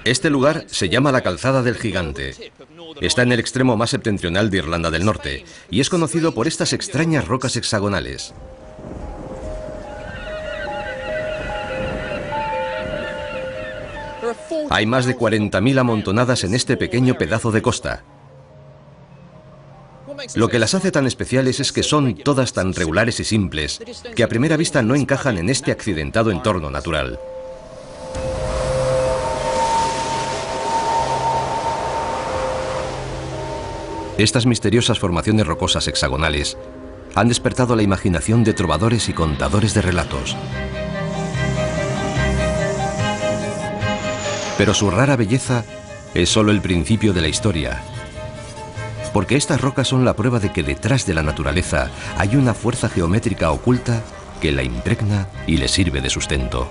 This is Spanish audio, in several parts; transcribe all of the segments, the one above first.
Este lugar se llama la Calzada del Gigante. Está en el extremo más septentrional de Irlanda del Norte y es conocido por estas extrañas rocas hexagonales. Hay más de 40.000 amontonadas en este pequeño pedazo de costa. Lo que las hace tan especiales es que son todas tan regulares y simples que a primera vista no encajan en este accidentado entorno natural. Estas misteriosas formaciones rocosas hexagonales han despertado la imaginación de trovadores y contadores de relatos. Pero su rara belleza es solo el principio de la historia, porque estas rocas son la prueba de que detrás de la naturaleza hay una fuerza geométrica oculta que la impregna y le sirve de sustento.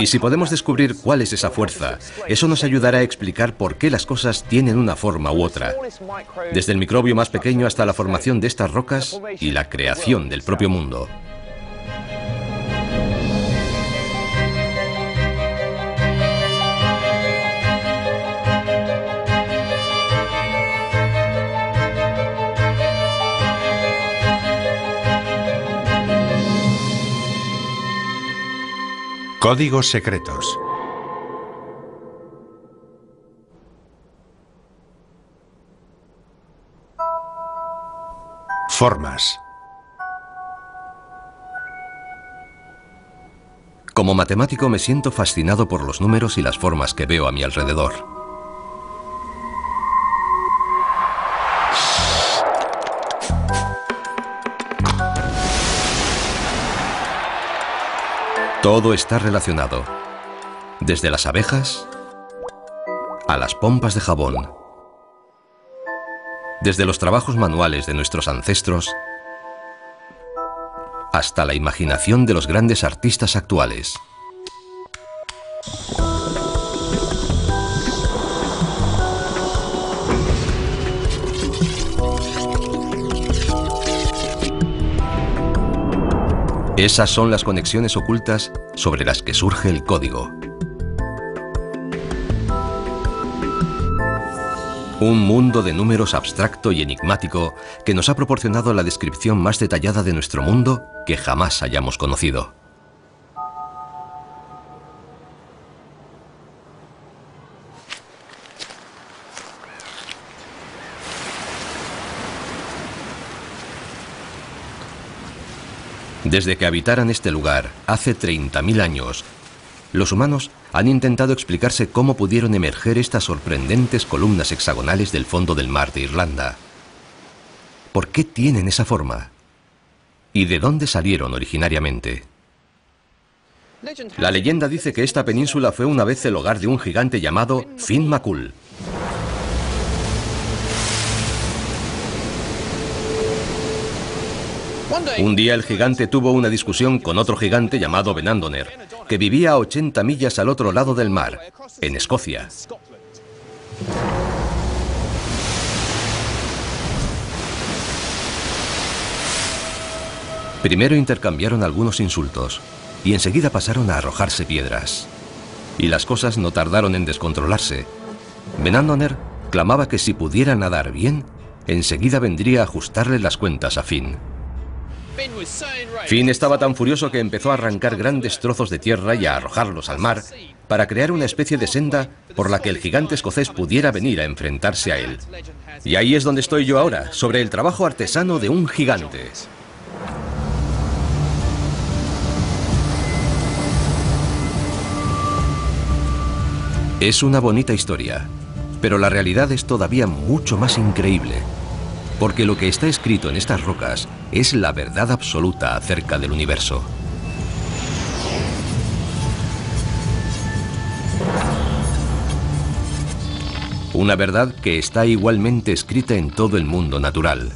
Y si podemos descubrir cuál es esa fuerza, eso nos ayudará a explicar por qué las cosas tienen una forma u otra, desde el microbio más pequeño hasta la formación de estas rocas y la creación del propio mundo. Códigos secretos. Formas. Como matemático me siento fascinado por los números y las formas que veo a mi alrededor. Todo está relacionado, desde las abejas a las pompas de jabón, desde los trabajos manuales de nuestros ancestros hasta la imaginación de los grandes artistas actuales. Esas son las conexiones ocultas sobre las que surge el código. Un mundo de números abstracto y enigmático que nos ha proporcionado la descripción más detallada de nuestro mundo que jamás hayamos conocido. Desde que habitaran este lugar, hace 30.000 años, los humanos han intentado explicarse cómo pudieron emerger estas sorprendentes columnas hexagonales del fondo del mar de Irlanda. ¿Por qué tienen esa forma? ¿Y de dónde salieron originariamente? La leyenda dice que esta península fue una vez el hogar de un gigante llamado Finn McCool. Un día el gigante tuvo una discusión con otro gigante llamado Benandoner, que vivía a 80 millas al otro lado del mar, en Escocia. Primero intercambiaron algunos insultos y enseguida pasaron a arrojarse piedras. Y las cosas no tardaron en descontrolarse. Benandoner clamaba que si pudiera nadar bien, enseguida vendría a ajustarle las cuentas a Finn. Finn estaba tan furioso que empezó a arrancar grandes trozos de tierra y a arrojarlos al mar para crear una especie de senda por la que el gigante escocés pudiera venir a enfrentarse a él. Y ahí es donde estoy yo ahora, sobre el trabajo artesano de un gigante. Es una bonita historia, pero la realidad es todavía mucho más increíble. Porque lo que está escrito en estas rocas es la verdad absoluta acerca del universo. Una verdad que está igualmente escrita en todo el mundo natural.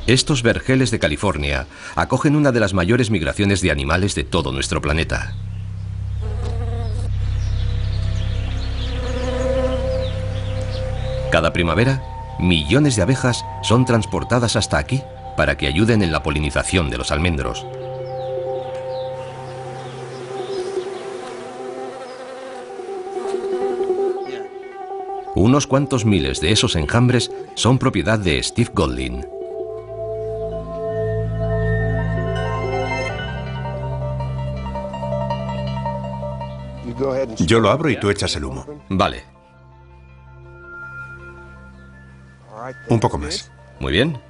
Estos vergeles de California acogen una de las mayores migraciones de animales de todo nuestro planeta. Cada primavera, millones de abejas son transportadas hasta aquí para que ayuden en la polinización de los almendros. Unos cuantos miles de esos enjambres son propiedad de Steve Golding. Yo lo abro y tú echas el humo. Vale. Un poco más. Muy bien.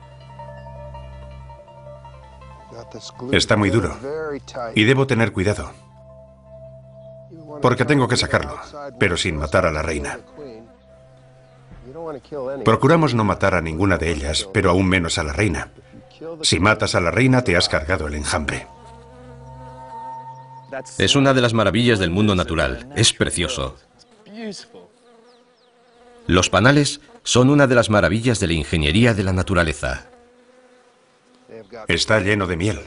Está muy duro. Y debo tener cuidado. Porque tengo que sacarlo, pero sin matar a la reina. Procuramos no matar a ninguna de ellas, pero aún menos a la reina. Si matas a la reina, te has cargado el enjambre. Es una de las maravillas del mundo natural. Es precioso. Los panales son una de las maravillas de la ingeniería de la naturaleza. Está lleno de miel.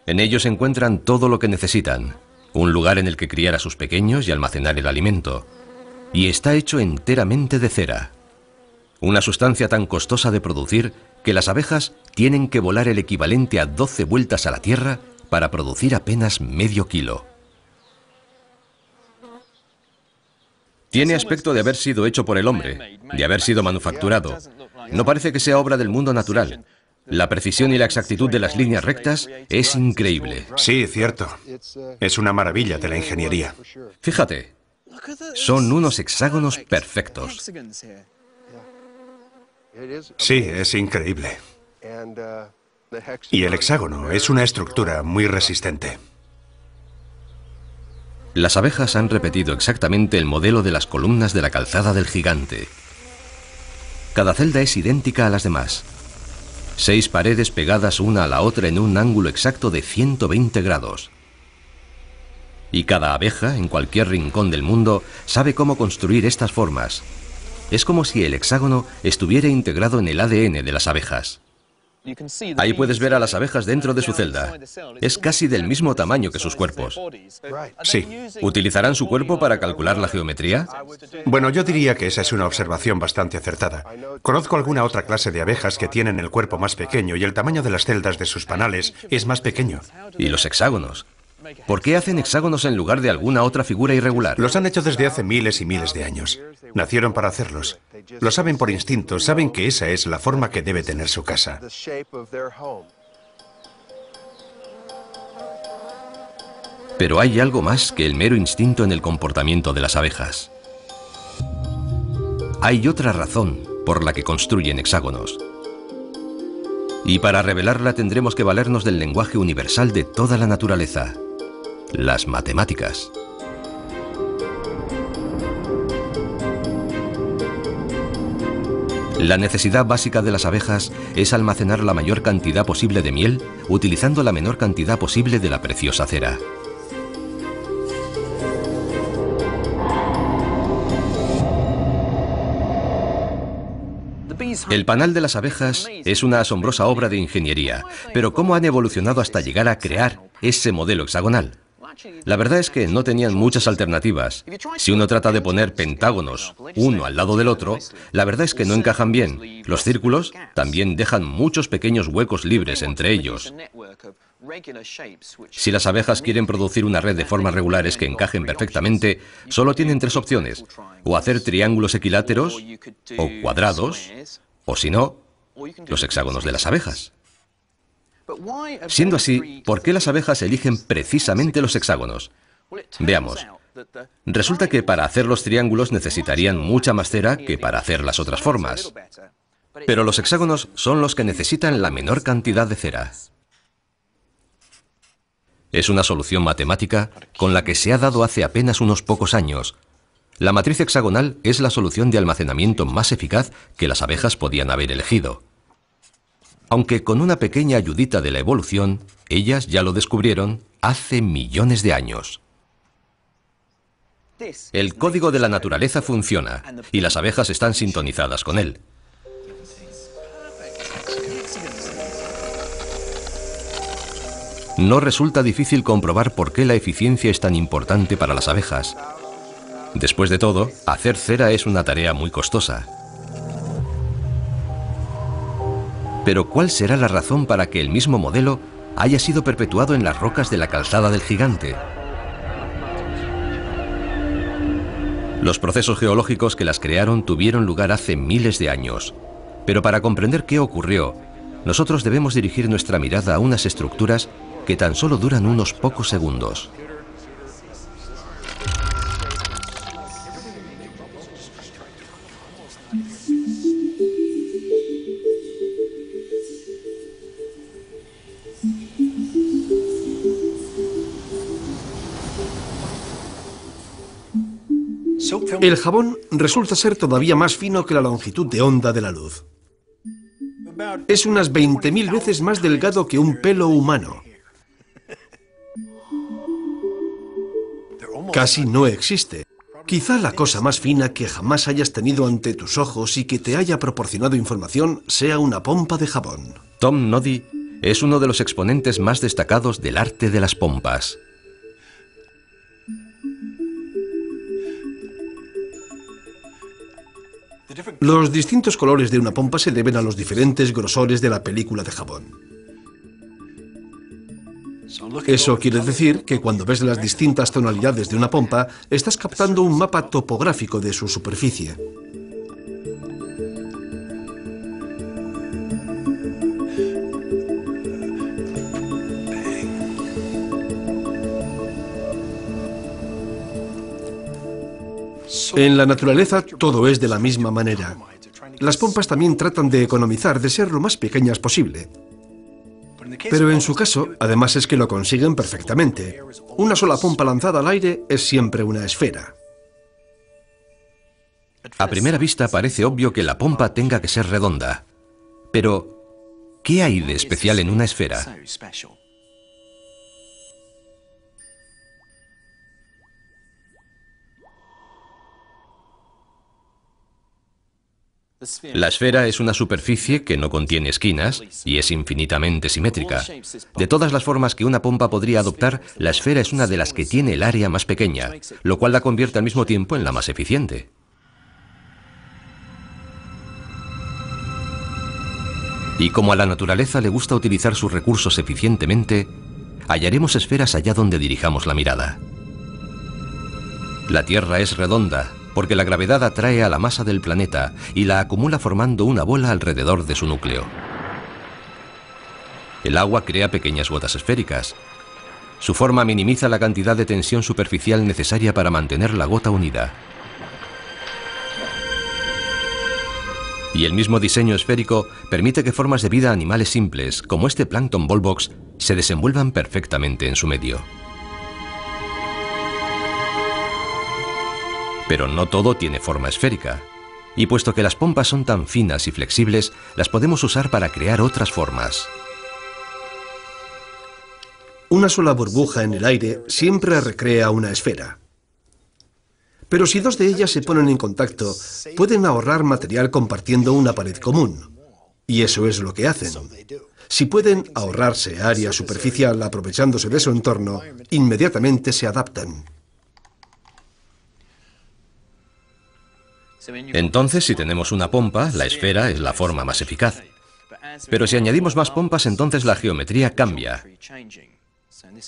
En ellos encuentran todo lo que necesitan. Un lugar en el que criar a sus pequeños y almacenar el alimento. Y está hecho enteramente de cera. Una sustancia tan costosa de producir que las abejas tienen que volar el equivalente a 12 vueltas a la Tierra para producir apenas medio kilo. Tiene aspecto de haber sido hecho por el hombre, de haber sido manufacturado. No parece que sea obra del mundo natural. La precisión y la exactitud de las líneas rectas es increíble. Sí, cierto. Es una maravilla de la ingeniería. Fíjate, son unos hexágonos perfectos. Sí, es increíble. Y el hexágono es una estructura muy resistente. Las abejas han repetido exactamente el modelo de las columnas de la calzada del gigante. Cada celda es idéntica a las demás. 6 paredes pegadas una a la otra en un ángulo exacto de 120 grados. Y cada abeja, en cualquier rincón del mundo, sabe cómo construir estas formas. Es como si el hexágono estuviera integrado en el ADN de las abejas. Ahí puedes ver a las abejas dentro de su celda. Es casi del mismo tamaño que sus cuerpos. Sí. ¿Utilizarán su cuerpo para calcular la geometría? Bueno, yo diría que esa es una observación bastante acertada. Conozco alguna otra clase de abejas que tienen el cuerpo más pequeño y el tamaño de las celdas de sus panales es más pequeño. ¿Y los hexágonos? ¿Por qué hacen hexágonos en lugar de alguna otra figura irregular? Los han hecho desde hace miles y miles de años. Nacieron para hacerlos. Lo saben por instinto, saben que esa es la forma que debe tener su casa. Pero hay algo más que el mero instinto en el comportamiento de las abejas. Hay otra razón por la que construyen hexágonos. Y para revelarla tendremos que valernos del lenguaje universal de toda la naturaleza, las matemáticas. La necesidad básica de las abejas es almacenar la mayor cantidad posible de miel utilizando la menor cantidad posible de la preciosa cera. El panal de las abejas es una asombrosa obra de ingeniería, pero ¿cómo han evolucionado hasta llegar a crear ese modelo hexagonal? La verdad es que no tenían muchas alternativas. Si uno trata de poner pentágonos uno al lado del otro, la verdad es que no encajan bien. Los círculos también dejan muchos pequeños huecos libres entre ellos. Si las abejas quieren producir una red de formas regulares que encajen perfectamente, solo tienen 3 opciones: o hacer triángulos equiláteros, o cuadrados, o si no, los hexágonos de las abejas. Siendo así, ¿por qué las abejas eligen precisamente los hexágonos? Veamos. Resulta que para hacer los triángulos necesitarían mucha más cera que para hacer las otras formas. Pero los hexágonos son los que necesitan la menor cantidad de cera. Es una solución matemática con la que se ha dado hace apenas unos pocos años. La matriz hexagonal es la solución de almacenamiento más eficaz que las abejas podían haber elegido. Aunque con una pequeña ayudita de la evolución, ellas ya lo descubrieron hace millones de años. El código de la naturaleza funciona y las abejas están sintonizadas con él. No resulta difícil comprobar por qué la eficiencia es tan importante para las abejas. Después de todo, hacer cera es una tarea muy costosa. Pero ¿cuál será la razón para que el mismo modelo haya sido perpetuado en las rocas de la calzada del Gigante? Los procesos geológicos que las crearon tuvieron lugar hace miles de años. Pero para comprender qué ocurrió, nosotros debemos dirigir nuestra mirada a unas estructuras que tan solo duran unos pocos segundos. El jabón resulta ser todavía más fino que la longitud de onda de la luz. Es unas 20.000 veces más delgado que un pelo humano. Casi no existe. Quizá la cosa más fina que jamás hayas tenido ante tus ojos y que te haya proporcionado información sea una pompa de jabón. Tom Noddy es uno de los exponentes más destacados del arte de las pompas. Los distintos colores de una pompa se deben a los diferentes grosores de la película de jabón. Eso quiere decir que cuando ves las distintas tonalidades de una pompa, estás captando un mapa topográfico de su superficie. En la naturaleza todo es de la misma manera. Las pompas también tratan de economizar, de ser lo más pequeñas posible. Pero en su caso, además es que lo consiguen perfectamente. Una sola pompa lanzada al aire es siempre una esfera. A primera vista parece obvio que la pompa tenga que ser redonda. Pero, ¿qué hay de especial en una esfera? La esfera es una superficie que no contiene esquinas y es infinitamente simétrica. De todas las formas que una pompa podría adoptar, la esfera es una de las que tiene el área más pequeña, lo cual la convierte al mismo tiempo en la más eficiente. Y como a la naturaleza le gusta utilizar sus recursos eficientemente, hallaremos esferas allá donde dirijamos la mirada. La Tierra es redonda, porque la gravedad atrae a la masa del planeta y la acumula formando una bola alrededor de su núcleo. El agua crea pequeñas gotas esféricas. Su forma minimiza la cantidad de tensión superficial necesaria para mantener la gota unida. Y el mismo diseño esférico permite que formas de vida animales simples, como este plancton volvox, se desenvuelvan perfectamente en su medio. Pero no todo tiene forma esférica. Y puesto que las pompas son tan finas y flexibles, las podemos usar para crear otras formas. Una sola burbuja en el aire siempre recrea una esfera. Pero si dos de ellas se ponen en contacto, pueden ahorrar material compartiendo una pared común. Y eso es lo que hacen. Si pueden ahorrarse área superficial aprovechándose de su entorno, inmediatamente se adaptan. Entonces, si tenemos una pompa, la esfera es la forma más eficaz. Pero si añadimos más pompas, entonces la geometría cambia.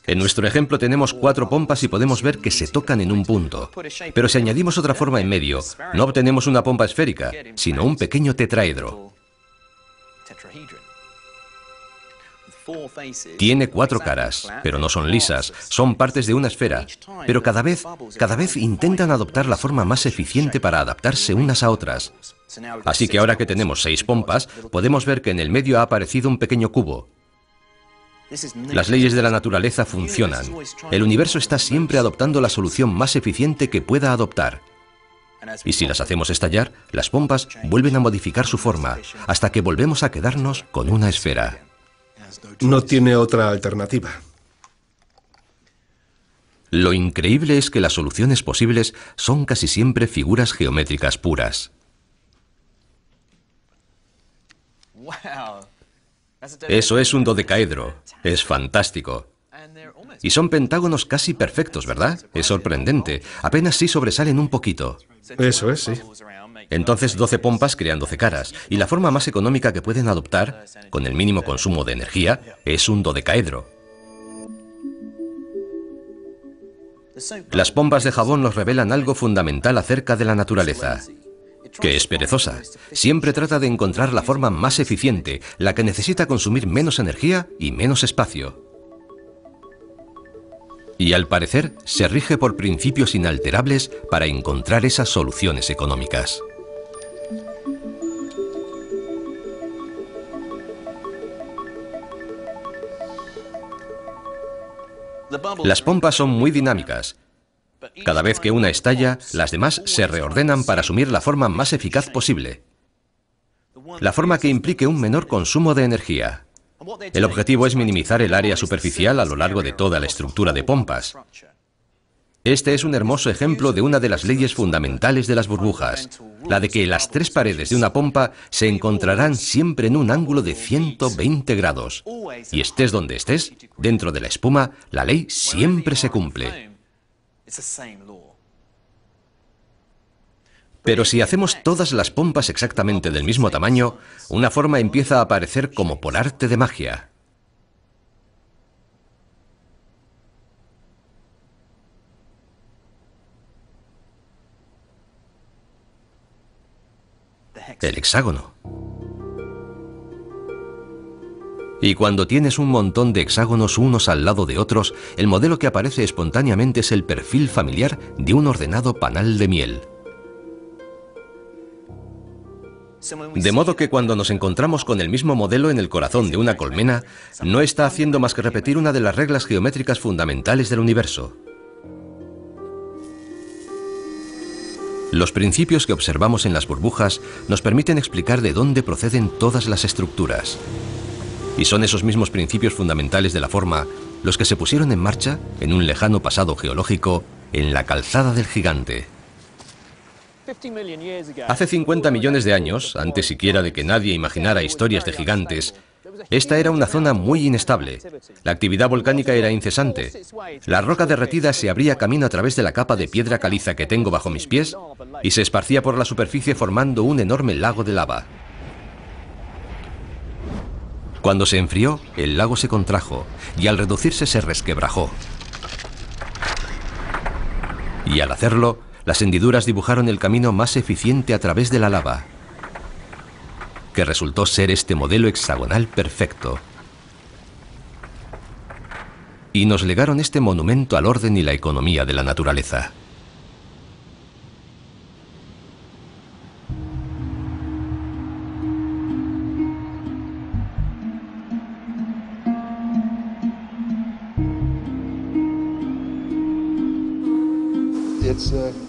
En nuestro ejemplo tenemos 4 pompas y podemos ver que se tocan en un punto. Pero si añadimos otra forma en medio, no obtenemos una pompa esférica, sino un pequeño tetraedro. Tiene 4 caras, pero no son lisas, son partes de una esfera. Pero cada vez intentan adoptar la forma más eficiente para adaptarse unas a otras. Así que ahora que tenemos 6 pompas, podemos ver que en el medio ha aparecido un pequeño cubo. Las leyes de la naturaleza funcionan. El universo está siempre adoptando la solución más eficiente que pueda adoptar. Y si las hacemos estallar, las pompas vuelven a modificar su forma, hasta que volvemos a quedarnos con una esfera. No tiene otra alternativa. Lo increíble es que las soluciones posibles son casi siempre figuras geométricas puras. Eso es un dodecaedro. Es fantástico. Y son pentágonos casi perfectos, ¿verdad? Es sorprendente. Apenas sí sobresalen un poquito. Eso es, sí. Entonces 12 pompas crean 12 caras. Y la forma más económica que pueden adoptar, con el mínimo consumo de energía, es un dodecaedro. Las pompas de jabón nos revelan algo fundamental acerca de la naturaleza, que es perezosa. Siempre trata de encontrar la forma más eficiente, la que necesita consumir menos energía y menos espacio. Y al parecer se rige por principios inalterables para encontrar esas soluciones económicas. Las pompas son muy dinámicas. Cada vez que una estalla, las demás se reordenan para asumir la forma más eficaz posible. La forma que implique un menor consumo de energía. El objetivo es minimizar el área superficial a lo largo de toda la estructura de pompas. Este es un hermoso ejemplo de una de las leyes fundamentales de las burbujas, la de que las tres paredes de una pompa se encontrarán siempre en un ángulo de 120 grados. Y estés donde estés, dentro de la espuma, la ley siempre se cumple. Pero si hacemos todas las pompas exactamente del mismo tamaño, una forma empieza a aparecer como por arte de magia. El hexágono. Y cuando tienes un montón de hexágonos unos al lado de otros, el modelo que aparece espontáneamente es el perfil familiar de un ordenado panal de miel. De modo que cuando nos encontramos con el mismo modelo en el corazón de una colmena, no está haciendo más que repetir una de las reglas geométricas fundamentales del universo. Los principios que observamos en las burbujas nos permiten explicar de dónde proceden todas las estructuras. Y son esos mismos principios fundamentales de la forma los que se pusieron en marcha, en un lejano pasado geológico, en la Calzada del Gigante. Hace 50 millones de años, antes siquiera de que nadie imaginara historias de gigantes, esta era una zona muy inestable. La actividad volcánica era incesante. La roca derretida se abría camino a través de la capa de piedra caliza que tengo bajo mis pies y se esparcía por la superficie formando un enorme lago de lava. Cuando se enfrió, el lago se contrajo y al reducirse se resquebrajó. Y al hacerlo, las hendiduras dibujaron el camino más eficiente a través de la lava, que resultó ser este modelo hexagonal perfecto. Y nos legaron este monumento al orden y la economía de la naturaleza.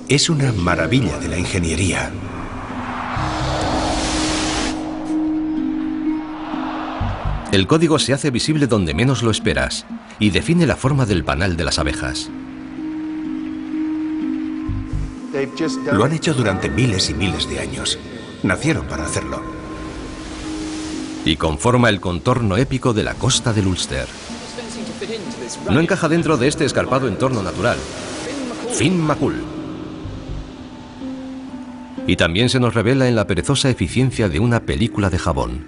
Es una maravilla de la ingeniería. El código se hace visible donde menos lo esperas y define la forma del panal de las abejas. Lo han hecho durante miles y miles de años. Nacieron para hacerlo. Y conforma el contorno épico de la costa del Ulster. No encaja dentro de este escarpado entorno natural. Finn McCool. Y también se nos revela en la perezosa eficiencia de una película de jabón.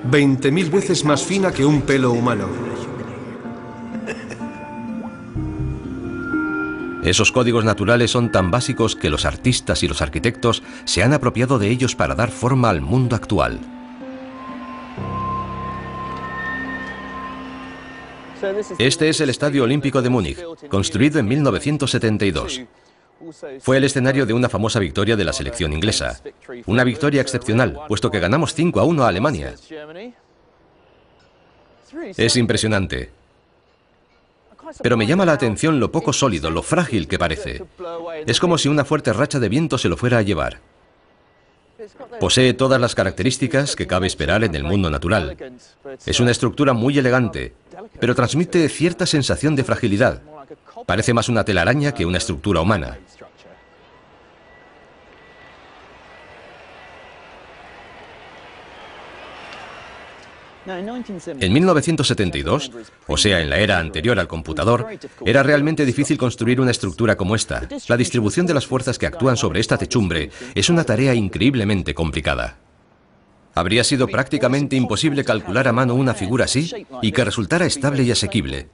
20.000 veces más fina que un pelo humano. Esos códigos naturales son tan básicos que los artistas y los arquitectos se han apropiado de ellos para dar forma al mundo actual. Este es el Estadio Olímpico de Múnich, construido en 1972. Fue el escenario de una famosa victoria de la selección inglesa. Una victoria excepcional, puesto que ganamos 5-1 a Alemania. Es impresionante. Pero me llama la atención lo poco sólido, lo frágil que parece. Es como si una fuerte racha de viento se lo fuera a llevar. Posee todas las características que cabe esperar en el mundo natural. Es una estructura muy elegante, pero transmite cierta sensación de fragilidad. Parece más una telaraña que una estructura humana. En 1972, o sea, en la era anterior al computador, era realmente difícil construir una estructura como esta. La distribución de las fuerzas que actúan sobre esta techumbre es una tarea increíblemente complicada. Habría sido prácticamente imposible calcular a mano una figura así y que resultara estable y asequible.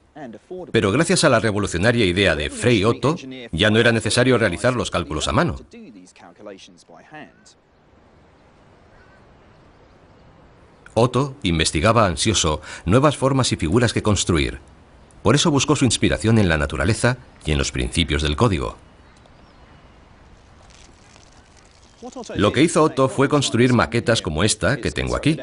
Pero gracias a la revolucionaria idea de Frei Otto, ya no era necesario realizar los cálculos a mano. Otto investigaba ansioso nuevas formas y figuras que construir. Por eso buscó su inspiración en la naturaleza y en los principios del código. Lo que hizo Otto fue construir maquetas como esta que tengo aquí.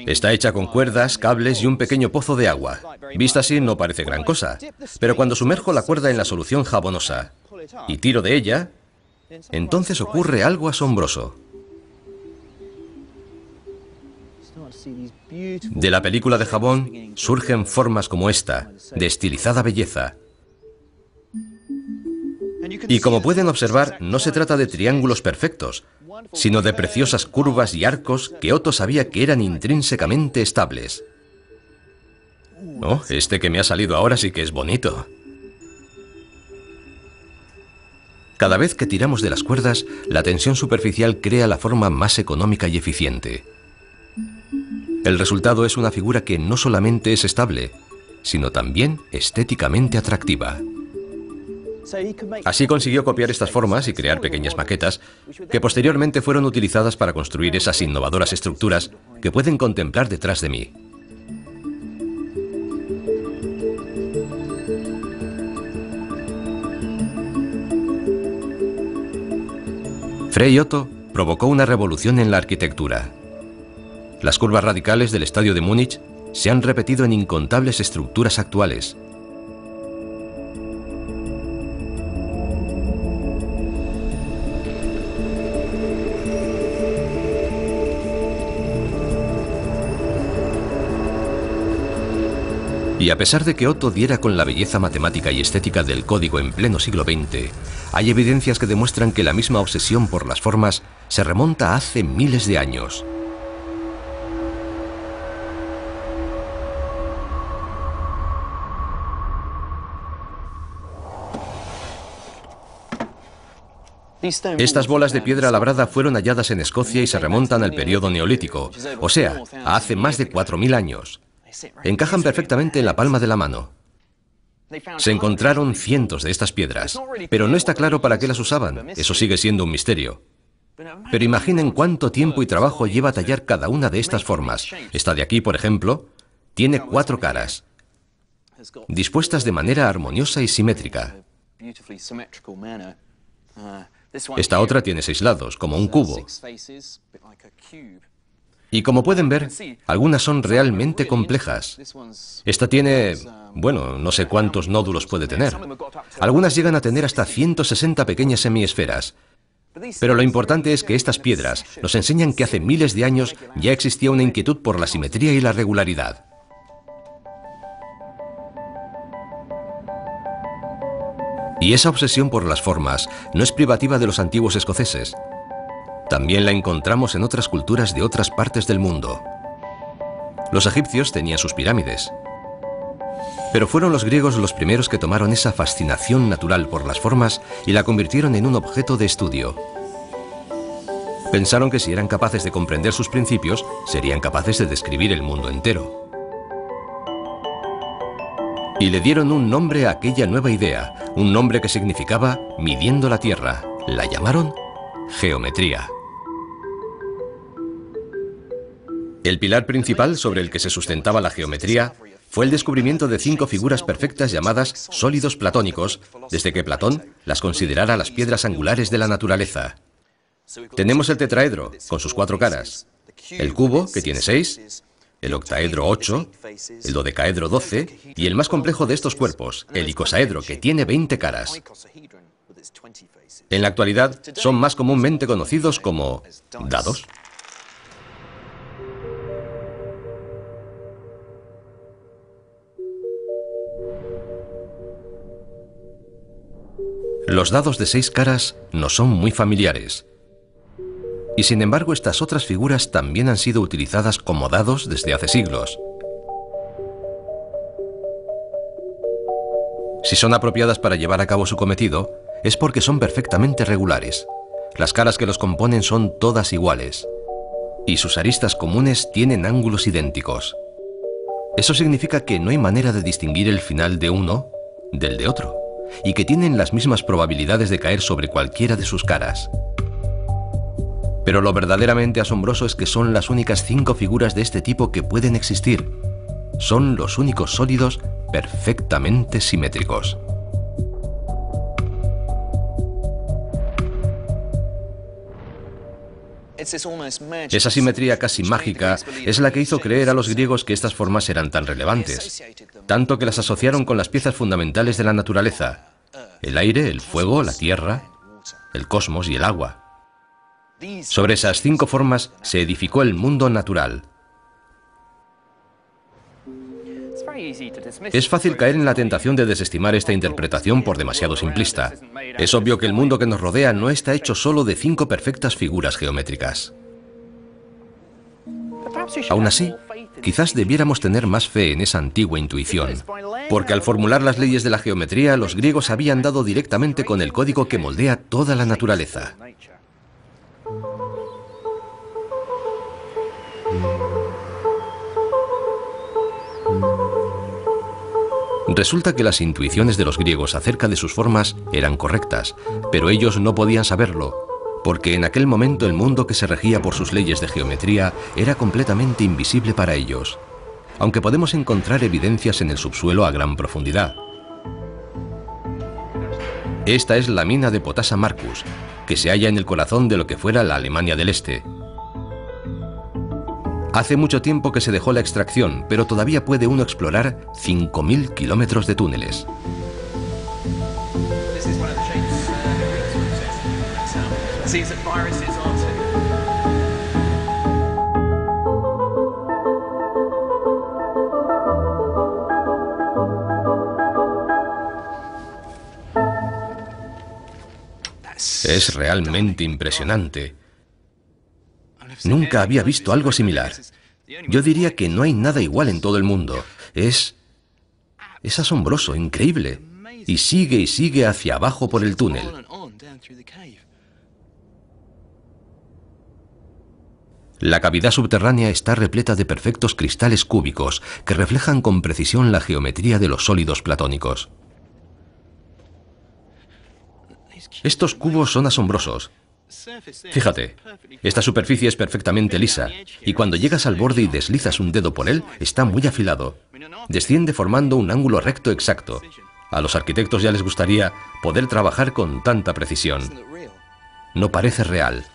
Está hecha con cuerdas, cables y un pequeño pozo de agua. Vista así no parece gran cosa, pero cuando sumerjo la cuerda en la solución jabonosa y tiro de ella, entonces ocurre algo asombroso. De la película de jabón surgen formas como esta, de estilizada belleza. Y como pueden observar, no se trata de triángulos perfectos, sino de preciosas curvas y arcos que Otto sabía que eran intrínsecamente estables. Oh, este que me ha salido ahora sí que es bonito. Cada vez que tiramos de las cuerdas, la tensión superficial crea la forma más económica y eficiente. El resultado es una figura que no solamente es estable, sino también estéticamente atractiva. Así consiguió copiar estas formas y crear pequeñas maquetas que posteriormente fueron utilizadas para construir esas innovadoras estructuras que pueden contemplar detrás de mí. Frei Otto provocó una revolución en la arquitectura. Las curvas radicales del estadio de Múnich se han repetido en incontables estructuras actuales. Y a pesar de que Otto diera con la belleza matemática y estética del código en pleno siglo XX, hay evidencias que demuestran que la misma obsesión por las formas se remonta a hace miles de años. Estas bolas de piedra labrada fueron halladas en Escocia y se remontan al periodo neolítico, o sea, a hace más de 4000 años. Encajan perfectamente en la palma de la mano. Se encontraron cientos de estas piedras, pero no está claro para qué las usaban. Eso sigue siendo un misterio. Pero imaginen cuánto tiempo y trabajo lleva tallar cada una de estas formas. Esta de aquí, por ejemplo, tiene 4 caras, dispuestas de manera armoniosa y simétrica. Esta otra tiene 6 lados, como un cubo. Y como pueden ver, algunas son realmente complejas. Esta tiene, bueno, no sé cuántos nódulos puede tener. Algunas llegan a tener hasta 160 pequeñas semiesferas. Pero lo importante es que estas piedras nos enseñan que hace miles de años ya existía una inquietud por la simetría y la regularidad. Y esa obsesión por las formas no es privativa de los antiguos escoceses. También la encontramos en otras culturas de otras partes del mundo. Los egipcios tenían sus pirámides. Pero fueron los griegos los primeros que tomaron esa fascinación natural por las formas y la convirtieron en un objeto de estudio. Pensaron que si eran capaces de comprender sus principios, serían capaces de describir el mundo entero. Y le dieron un nombre a aquella nueva idea, un nombre que significaba midiendo la tierra. La llamaron geometría. El pilar principal sobre el que se sustentaba la geometría fue el descubrimiento de 5 figuras perfectas llamadas sólidos platónicos, desde que Platón las considerara las piedras angulares de la naturaleza. Tenemos el tetraedro, con sus 4 caras, el cubo, que tiene 6, el octaedro 8, el dodecaedro 12, y el más complejo de estos cuerpos, el icosaedro, que tiene 20 caras. En la actualidad son más comúnmente conocidos como dados. Los dados de 6 caras no son muy familiares. Y sin embargo, estas otras figuras también han sido utilizadas como dados desde hace siglos. Si son apropiadas para llevar a cabo su cometido, es porque son perfectamente regulares. Las caras que los componen son todas iguales. Y sus aristas comunes tienen ángulos idénticos. Eso significa que no hay manera de distinguir el final de uno del de otro, y que tienen las mismas probabilidades de caer sobre cualquiera de sus caras. Pero lo verdaderamente asombroso es que son las únicas 5 figuras de este tipo que pueden existir. Son los únicos sólidos perfectamente simétricos. Esa simetría casi mágica es la que hizo creer a los griegos que estas formas eran tan relevantes, tanto que las asociaron con las piezas fundamentales de la naturaleza: el aire, el fuego, la tierra, el cosmos y el agua. Sobre esas 5 formas se edificó el mundo natural. Es fácil caer en la tentación de desestimar esta interpretación por demasiado simplista. Es obvio que el mundo que nos rodea no está hecho solo de 5 perfectas figuras geométricas. Aún así, quizás debiéramos tener más fe en esa antigua intuición, porque al formular las leyes de la geometría, los griegos habían dado directamente con el código que moldea toda la naturaleza. Resulta que las intuiciones de los griegos acerca de sus formas eran correctas, pero ellos no podían saberlo, porque en aquel momento el mundo que se regía por sus leyes de geometría era completamente invisible para ellos, aunque podemos encontrar evidencias en el subsuelo a gran profundidad. Esta es la mina de Potasa Marcus, que se halla en el corazón de lo que fuera la Alemania del Este. Hace mucho tiempo que se dejó la extracción, pero todavía puede uno explorar 5.000 kilómetros de túneles. Es realmente impresionante. Nunca había visto algo similar. Yo diría que no hay nada igual en todo el mundo. Es asombroso, increíble. Y sigue hacia abajo por el túnel. La cavidad subterránea está repleta de perfectos cristales cúbicos que reflejan con precisión la geometría de los sólidos platónicos. Estos cubos son asombrosos. Fíjate, esta superficie es perfectamente lisa, y cuando llegas al borde y deslizas un dedo por él, está muy afilado. Desciende formando un ángulo recto exacto. A los arquitectos ya les gustaría poder trabajar con tanta precisión. No parece real.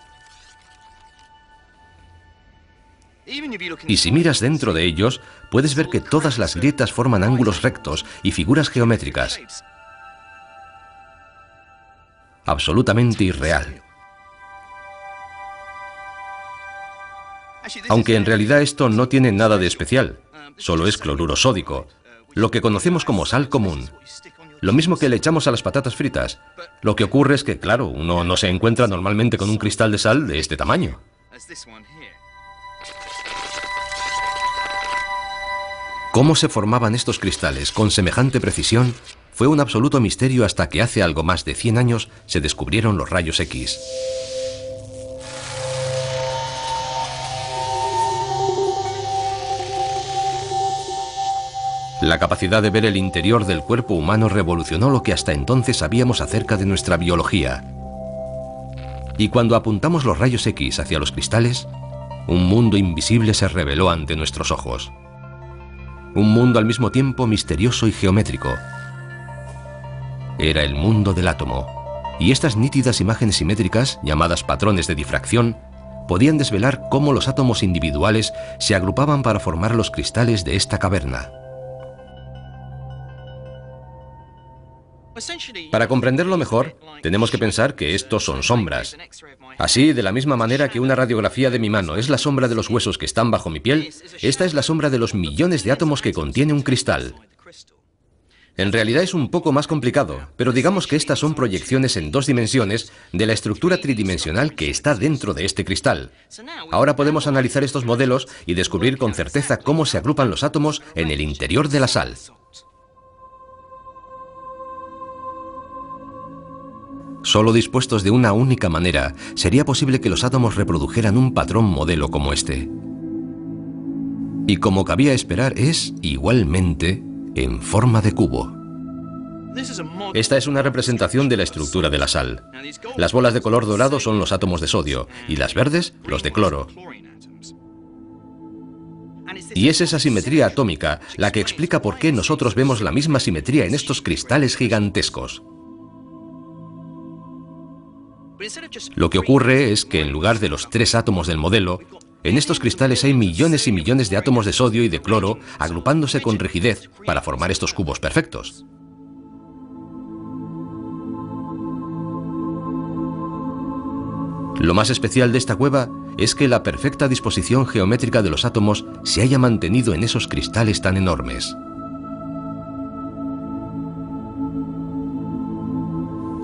Y si miras dentro de ellos, puedes ver que todas las grietas forman ángulos rectos y figuras geométricas. Absolutamente irreal. Aunque en realidad esto no tiene nada de especial, solo es cloruro sódico, lo que conocemos como sal común. Lo mismo que le echamos a las patatas fritas. Lo que ocurre es que, claro, uno no se encuentra normalmente con un cristal de sal de este tamaño. Cómo se formaban estos cristales con semejante precisión fue un absoluto misterio hasta que hace algo más de 100 años se descubrieron los rayos X. La capacidad de ver el interior del cuerpo humano revolucionó lo que hasta entonces sabíamos acerca de nuestra biología. Y cuando apuntamos los rayos X hacia los cristales, un mundo invisible se reveló ante nuestros ojos. Un mundo al mismo tiempo misterioso y geométrico. Era el mundo del átomo, y estas nítidas imágenes simétricas, llamadas patrones de difracción, podían desvelar cómo los átomos individuales se agrupaban para formar los cristales de esta caverna. Para comprenderlo mejor, tenemos que pensar que estos son sombras. Así, de la misma manera que una radiografía de mi mano es la sombra de los huesos que están bajo mi piel, esta es la sombra de los millones de átomos que contiene un cristal. En realidad es un poco más complicado, pero digamos que estas son proyecciones en 2 dimensiones de la estructura tridimensional que está dentro de este cristal. Ahora podemos analizar estos modelos y descubrir con certeza cómo se agrupan los átomos en el interior de la sal. Solo dispuestos de una única manera, sería posible que los átomos reprodujeran un patrón modelo como este. Y como cabía esperar, es, igualmente, en forma de cubo. Esta es una representación de la estructura de la sal. Las bolas de color dorado son los átomos de sodio y las verdes, los de cloro. Y es esa simetría atómica la que explica por qué nosotros vemos la misma simetría en estos cristales gigantescos. Lo que ocurre es que en lugar de los 3 átomos del modelo, en estos cristales hay millones y millones de átomos de sodio y de cloro agrupándose con rigidez para formar estos cubos perfectos. Lo más especial de esta cueva es que la perfecta disposición geométrica de los átomos se haya mantenido en esos cristales tan enormes.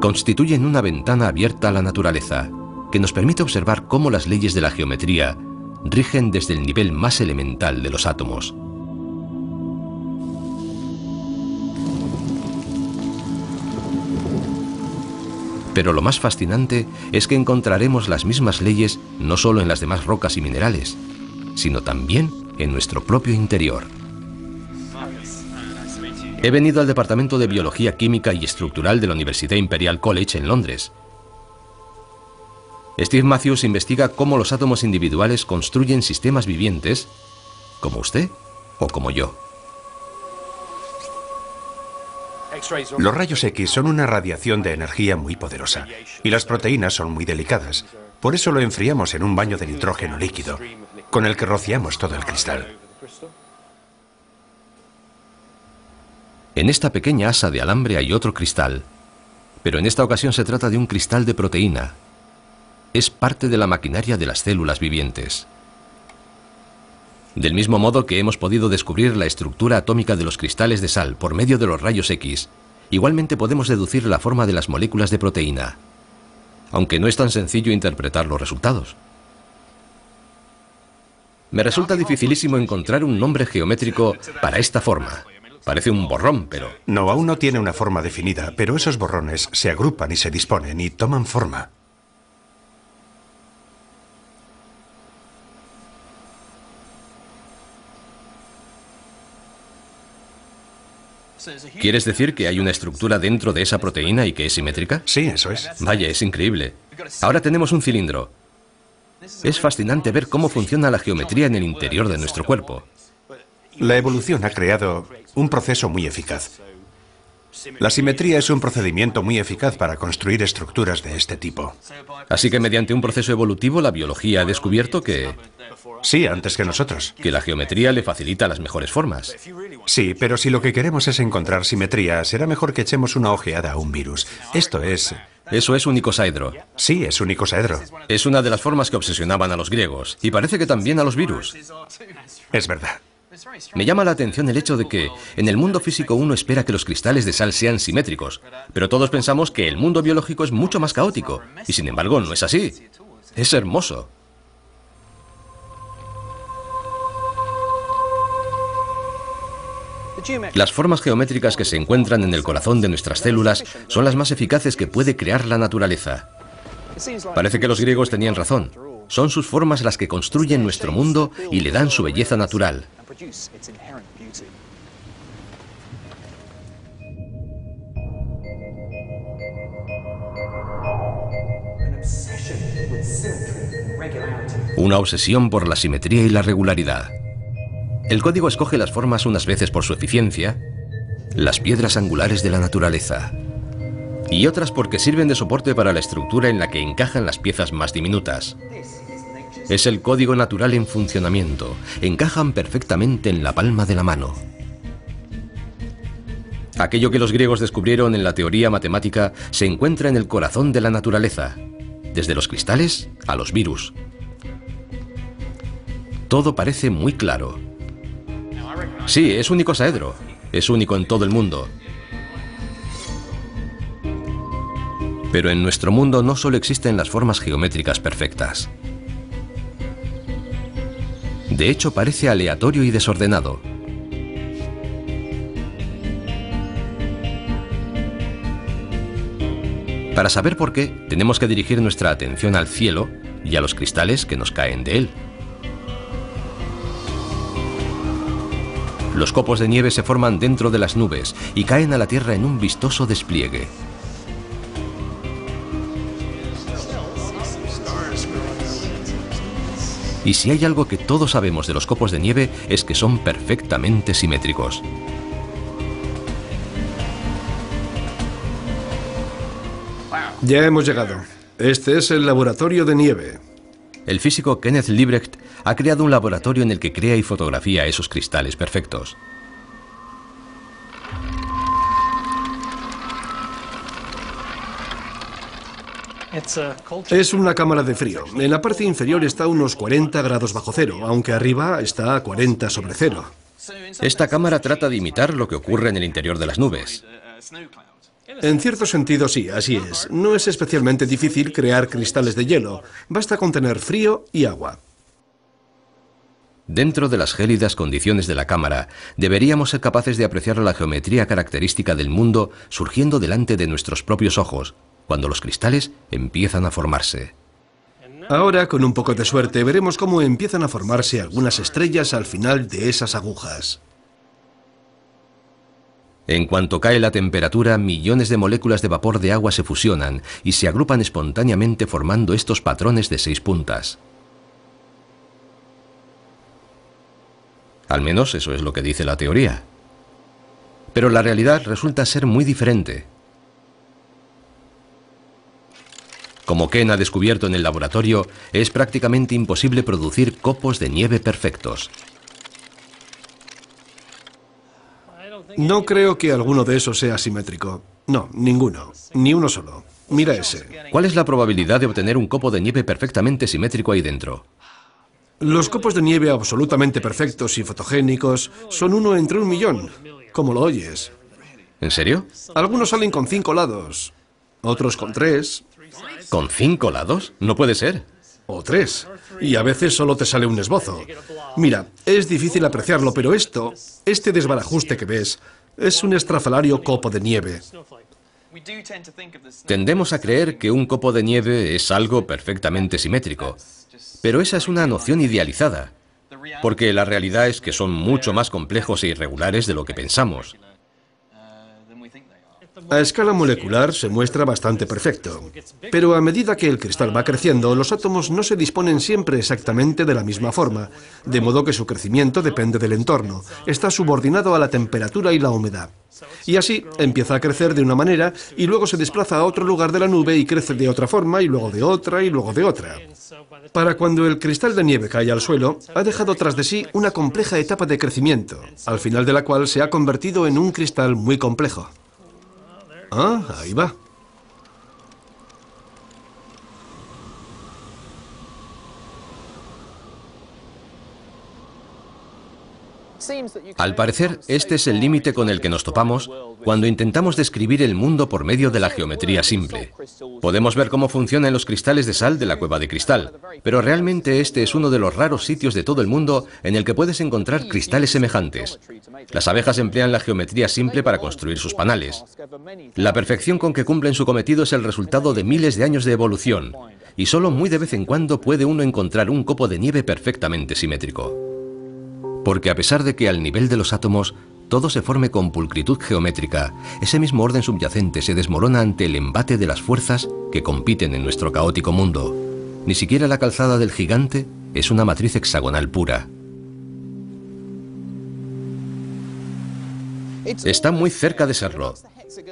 Constituyen una ventana abierta a la naturaleza, que nos permite observar cómo las leyes de la geometría rigen desde el nivel más elemental de los átomos. Pero lo más fascinante es que encontraremos las mismas leyes no solo en las demás rocas y minerales, sino también en nuestro propio interior. He venido al Departamento de Biología Química y Estructural de la Universidad Imperial College en Londres. Steve Matthews investiga cómo los átomos individuales construyen sistemas vivientes, como usted o como yo. Los rayos X son una radiación de energía muy poderosa y las proteínas son muy delicadas. Por eso lo enfriamos en un baño de nitrógeno líquido, con el que rociamos todo el cristal. En esta pequeña asa de alambre hay otro cristal, pero en esta ocasión se trata de un cristal de proteína. Es parte de la maquinaria de las células vivientes. Del mismo modo que hemos podido descubrir la estructura atómica de los cristales de sal por medio de los rayos X, igualmente podemos deducir la forma de las moléculas de proteína, aunque no es tan sencillo interpretar los resultados. Me resulta dificilísimo encontrar un nombre geométrico para esta forma. Parece un borrón, pero... No, aún no tiene una forma definida, pero esos borrones se agrupan y se disponen y toman forma. ¿Quieres decir que hay una estructura dentro de esa proteína y que es simétrica? Sí, eso es. Vaya, es increíble. Ahora tenemos un cilindro. Es fascinante ver cómo funciona la geometría en el interior de nuestro cuerpo. La evolución ha creado un proceso muy eficaz. La simetría es un procedimiento muy eficaz para construir estructuras de este tipo. Así que mediante un proceso evolutivo la biología ha descubierto que Sí, antes que nosotros. la geometría le facilita las mejores formas. Sí, pero si lo que queremos es encontrar simetría, será mejor que echemos una ojeada a un virus. Esto es... Eso es un icosaedro. Sí, es un icosaedro. Es una de las formas que obsesionaban a los griegos, y parece que también a los virus. Es verdad. Me llama la atención el hecho de que en el mundo físico uno espera que los cristales de sal sean simétricos, pero todos pensamos que el mundo biológico es mucho más caótico, y sin embargo no es así. Es hermoso. Las formas geométricas que se encuentran en el corazón de nuestras células son las más eficaces que puede crear la naturaleza. Parece que los griegos tenían razón. Son sus formas las que construyen nuestro mundo y le dan su belleza natural. Una obsesión por la simetría y la regularidad. El código escoge las formas unas veces por su eficiencia, las piedras angulares de la naturaleza, y otras porque sirven de soporte para la estructura en la que encajan las piezas más diminutas. Es el código natural en funcionamiento. Encajan perfectamente en la palma de la mano. Aquello que los griegos descubrieron en la teoría matemática se encuentra en el corazón de la naturaleza, desde los cristales a los virus. Todo parece muy claro. Sí, es un icosaedro. Es único en todo el mundo. Pero en nuestro mundo no solo existen las formas geométricas perfectas. De hecho, parece aleatorio y desordenado. Para saber por qué, tenemos que dirigir nuestra atención al cielo y a los cristales que nos caen de él. Los copos de nieve se forman dentro de las nubes y caen a la Tierra en un vistoso despliegue. Y si hay algo que todos sabemos de los copos de nieve es que son perfectamente simétricos. Ya hemos llegado. Este es el laboratorio de nieve. El físico Kenneth Liebrecht ha creado un laboratorio en el que crea y fotografía esos cristales perfectos. Es una cámara de frío. En la parte inferior está a unos 40 grados bajo cero, aunque arriba está a 40 sobre cero. Esta cámara trata de imitar lo que ocurre en el interior de las nubes. En cierto sentido sí, así es. No es especialmente difícil crear cristales de hielo. Basta con tener frío y agua. Dentro de las gélidas condiciones de la cámara, deberíamos ser capaces de apreciar la geometría característica del mundo surgiendo delante de nuestros propios ojos, cuando los cristales empiezan a formarse. Ahora, con un poco de suerte, veremos cómo empiezan a formarse algunas estrellas al final de esas agujas. En cuanto cae la temperatura, millones de moléculas de vapor de agua se fusionan y se agrupan espontáneamente formando estos patrones de 6 puntas. Al menos eso es lo que dice la teoría. Pero la realidad resulta ser muy diferente. Como Ken ha descubierto en el laboratorio, es prácticamente imposible producir copos de nieve perfectos. No creo que alguno de esos sea simétrico. No, ninguno. Ni uno solo. Mira ese. ¿Cuál es la probabilidad de obtener un copo de nieve perfectamente simétrico ahí dentro? Los copos de nieve absolutamente perfectos y fotogénicos son 1 entre 1.000.000, como lo oyes. ¿En serio? Algunos salen con 5 lados, otros con 3. ¿Con 5 lados? No puede ser. O 3. Y a veces solo te sale un esbozo. Mira, es difícil apreciarlo, pero este desbarajuste que ves, es un estrafalario copo de nieve. Tendemos a creer que un copo de nieve es algo perfectamente simétrico, pero esa es una noción idealizada, porque la realidad es que son mucho más complejos e irregulares de lo que pensamos. A escala molecular se muestra bastante perfecto, pero a medida que el cristal va creciendo, los átomos no se disponen siempre exactamente de la misma forma, de modo que su crecimiento depende del entorno, está subordinado a la temperatura y la humedad. Y así empieza a crecer de una manera y luego se desplaza a otro lugar de la nube y crece de otra forma y luego de otra y luego de otra. Para cuando el cristal de nieve cae al suelo, ha dejado tras de sí una compleja etapa de crecimiento, al final de la cual se ha convertido en un cristal muy complejo. Ah, ahí va. Al parecer, este es el límite con el que nos topamos cuando intentamos describir el mundo por medio de la geometría simple. Podemos ver cómo funcionan los cristales de sal de la cueva de cristal, pero realmente este es uno de los raros sitios de todo el mundo en el que puedes encontrar cristales semejantes. Las abejas emplean la geometría simple para construir sus panales. La perfección con que cumplen su cometido es el resultado de miles de años de evolución, y solo muy de vez en cuando puede uno encontrar un copo de nieve perfectamente simétrico. Porque a pesar de que al nivel de los átomos todo se forme con pulcritud geométrica, ese mismo orden subyacente se desmorona ante el embate de las fuerzas que compiten en nuestro caótico mundo. Ni siquiera la calzada del gigante es una matriz hexagonal pura. Está muy cerca de serlo.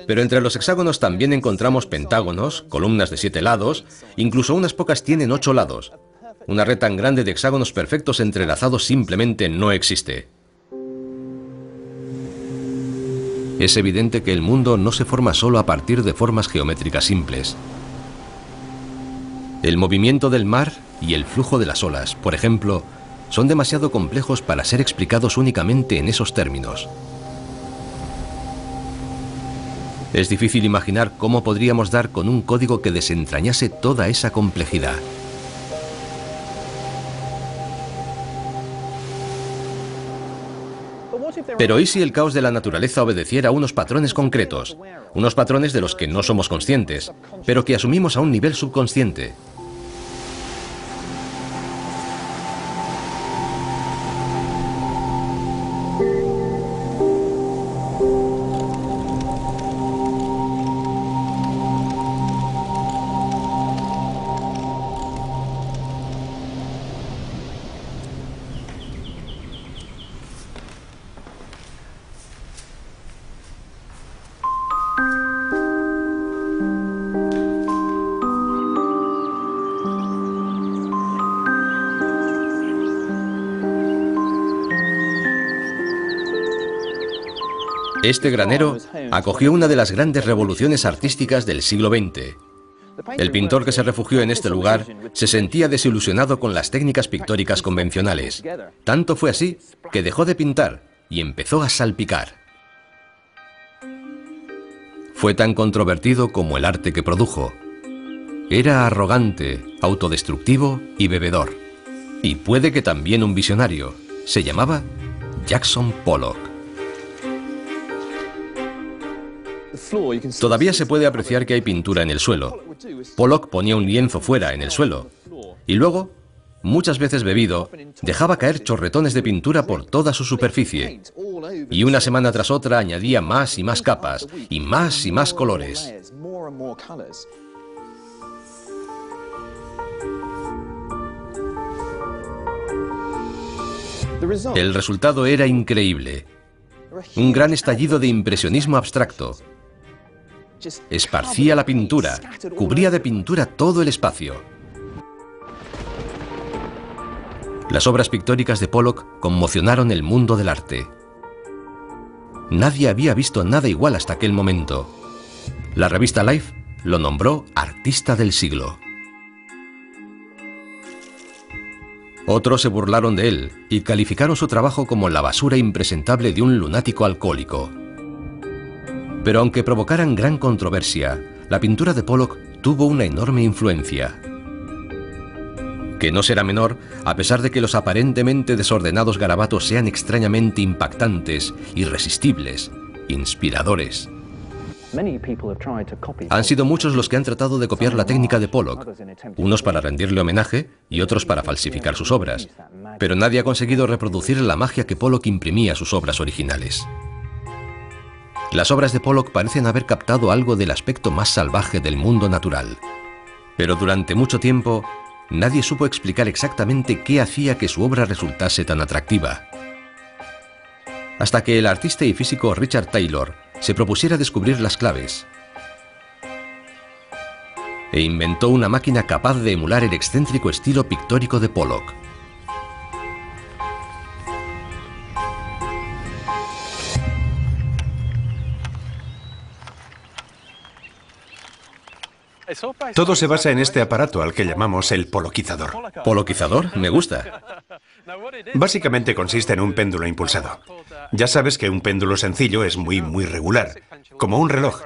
Pero entre los hexágonos también encontramos pentágonos, columnas de 7 lados, incluso unas pocas tienen 8 lados. Una red tan grande de hexágonos perfectos entrelazados simplemente no existe. Es evidente que el mundo no se forma solo a partir de formas geométricas simples. El movimiento del mar y el flujo de las olas, por ejemplo, son demasiado complejos para ser explicados únicamente en esos términos. Es difícil imaginar cómo podríamos dar con un código que desentrañase toda esa complejidad. Pero ¿y si el caos de la naturaleza obedeciera a unos patrones concretos? Unos patrones de los que no somos conscientes, pero que asumimos a un nivel subconsciente. Este granero acogió una de las grandes revoluciones artísticas del siglo XX. El pintor que se refugió en este lugar se sentía desilusionado con las técnicas pictóricas convencionales. Tanto fue así que dejó de pintar y empezó a salpicar. Fue tan controvertido como el arte que produjo. Era arrogante, autodestructivo y bebedor. Y puede que también un visionario. Se llamaba Jackson Pollock. Todavía se puede apreciar que hay pintura en el suelo. Pollock ponía un lienzo fuera, en el suelo, y luego, muchas veces bebido, dejaba caer chorretones de pintura por toda su superficie. Y una semana tras otra añadía más y más capas, y más colores. El resultado era increíble. Un gran estallido de impresionismo abstracto. Esparcía la pintura, cubría de pintura todo el espacio. Las obras pictóricas de Pollock conmocionaron el mundo del arte. Nadie había visto nada igual hasta aquel momento. La revista Life lo nombró artista del siglo. Otros se burlaron de él y calificaron su trabajo como la basura impresentable de un lunático alcohólico. Pero aunque provocaran gran controversia, la pintura de Pollock tuvo una enorme influencia. Que no será menor, a pesar de que los aparentemente desordenados garabatos sean extrañamente impactantes, irresistibles, inspiradores. Han sido muchos los que han tratado de copiar la técnica de Pollock, unos para rendirle homenaje y otros para falsificar sus obras, pero nadie ha conseguido reproducir la magia que Pollock imprimía a sus obras originales. Las obras de Pollock parecen haber captado algo del aspecto más salvaje del mundo natural, pero durante mucho tiempo nadie supo explicar exactamente qué hacía que su obra resultase tan atractiva. Hasta que el artista y físico Richard Taylor se propusiera descubrir las claves e inventó una máquina capaz de emular el excéntrico estilo pictórico de Pollock. Todo se basa en este aparato al que llamamos el poloquizador. ¿Poloquizador? Me gusta. Básicamente consiste en un péndulo impulsado. Ya sabes que un péndulo sencillo es muy regular, como un reloj.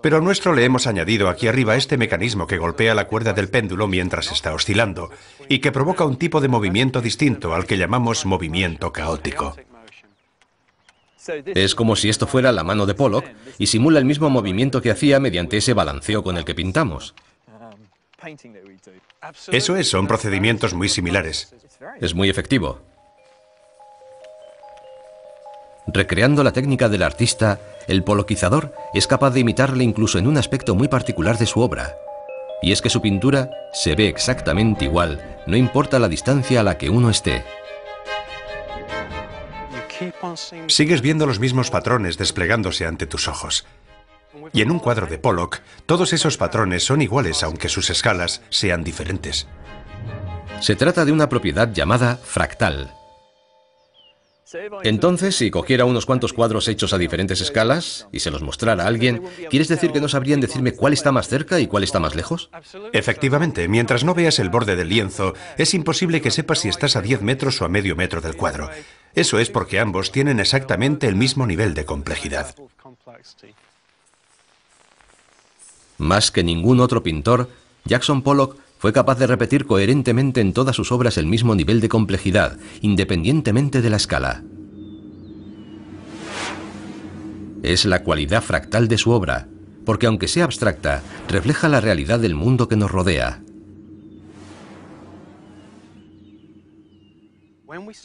Pero al nuestro le hemos añadido aquí arriba este mecanismo que golpea la cuerda del péndulo mientras está oscilando y que provoca un tipo de movimiento distinto al que llamamos movimiento caótico. Es como si esto fuera la mano de Pollock y simula el mismo movimiento que hacía mediante ese balanceo con el que pintamos. Eso es, son procedimientos muy similares. Es muy efectivo. Recreando la técnica del artista, el poloquizador es capaz de imitarle incluso en un aspecto muy particular de su obra. Y es que su pintura se ve exactamente igual, no importa la distancia a la que uno esté. Sigues viendo los mismos patrones desplegándose ante tus ojos. Y en un cuadro de Pollock, todos esos patrones son iguales aunque sus escalas sean diferentes. Se trata de una propiedad llamada fractal. Entonces, si cogiera unos cuantos cuadros hechos a diferentes escalas y se los mostrara a alguien, ¿quieres decir que no sabrían decirme cuál está más cerca y cuál está más lejos? Efectivamente, mientras no veas el borde del lienzo, es imposible que sepas si estás a 10 metros o a medio metro del cuadro. Eso es porque ambos tienen exactamente el mismo nivel de complejidad. Más que ningún otro pintor, Jackson Pollock fue capaz de repetir coherentemente en todas sus obras el mismo nivel de complejidad, independientemente de la escala. Es la cualidad fractal de su obra, porque aunque sea abstracta, refleja la realidad del mundo que nos rodea.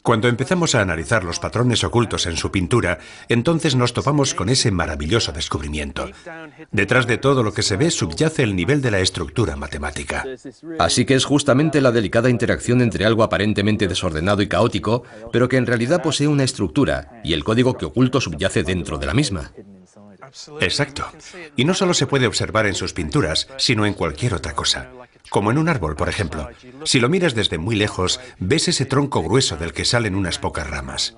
Cuando empezamos a analizar los patrones ocultos en su pintura, entonces nos topamos con ese maravilloso descubrimiento. Detrás de todo lo que se ve subyace el nivel de la estructura matemática. Así que es justamente la delicada interacción entre algo aparentemente desordenado y caótico, pero que en realidad posee una estructura, y el código que oculto subyace dentro de la misma. Exacto. Y no solo se puede observar en sus pinturas, sino en cualquier otra cosa. Como en un árbol, por ejemplo. Si lo miras desde muy lejos, ves ese tronco grueso del que salen unas pocas ramas.